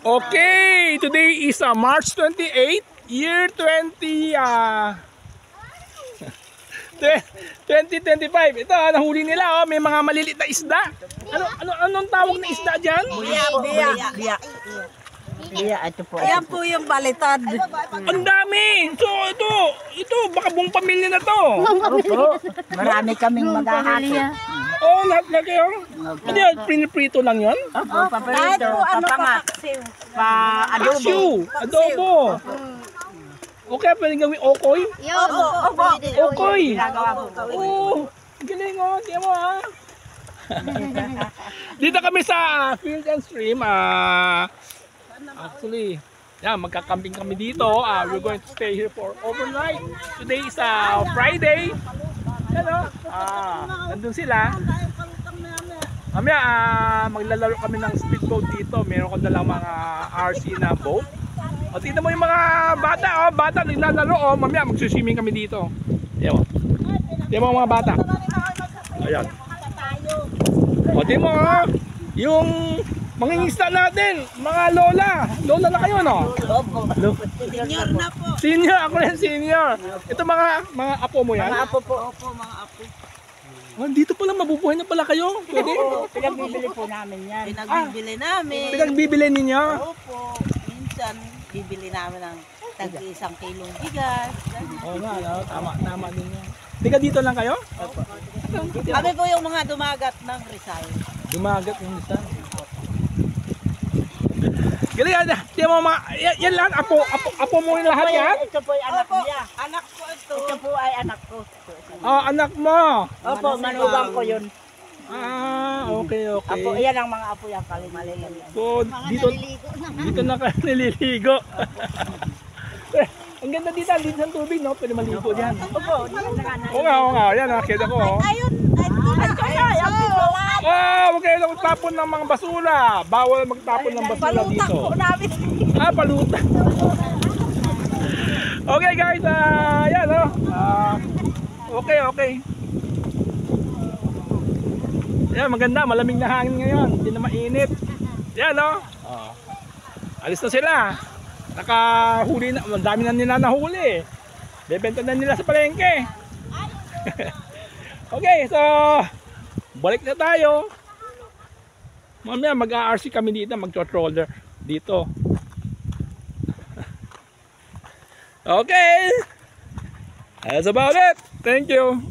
Okay, today is March 28, year 2025. Ito, nahuli nila, may mga maliliit na isda. Anong tawag na isda diyan? Biya, ito po. Ayan po yung balitad. Ang dami. So ito baka buong pamilya na to. Opo, marami kaming maghahati. Oh, lahat na kayo. Hindi, piniprito lang 'yon. Opo, Kahit paprito, po ano papangat, pa. pa-adobo. Adobo. Okay, pwedeng gawin okoy. Okoy. Ginagawa po. Oh, galing oh. Tiyan mo ha. Dito kami sa Field and Stream. Actually, magkakamping kami dito. We're going to stay here for overnight. Today is Friday. Hello. Nandun sila. Mamaya maglalaro kami ng speedboat dito. Meron ko dalang mga RC na boat. O tingnan mo yung mga bata, bata naglalaro, mamaya magsuswimming kami dito. Tingnan mo mga bata. Ayan. O tingnan mo yung mangingisda natin, mga lola. Lola na kayo, no? Opo. Senior na po. Senior, ako rin senior. Ito mga apo mo yan? Mga apo po. Opo, mga apo. Dito pala, mabubuhay na pala kayo. Pwede? Opo, pinagbibili po namin yan. Pinagbibili namin. Pinagbibili ninyo? Opo. Minsan, bibili namin ng tag-1 kilong bigas. Oo nga, tama din yan. Tiga dito lang kayo? Opo. Kami po yung mga dumagat ng Rizal. Dumagat yung isa. Galing yan. Tiyan mo mga, yan lang, apo mo yung lahat yan? Ito po ay anak Opo, niya. anak ko ito. Ito po ay anak ko. Anak mo. Opo, manugang ko yun. Okay. Apo, iyan ang mga apo yan, kalimalilan yan. So, dito na ka naliligo. Ang ganda dito sa tubig, no? Pwede maligo diyan. Opo, dito na nga. Oo nga. Yan, nakita ko. Ayun, Huwag kayo lang magtapon ng mga basura. Bawal magtapon ng basura dito. po namin. Palutak. Okay guys, yan okay. Yan, maganda, malamig na hangin ngayon. Hindi na mainit. Yan alis na sila. Nakahuli na, ang dami na nila nahuli. Bebenta na nila sa palengke. Okay, so balik na tayo. Mamaya mag-RC kami dito, mag-troller dito. Okay. That's about it. Thank you.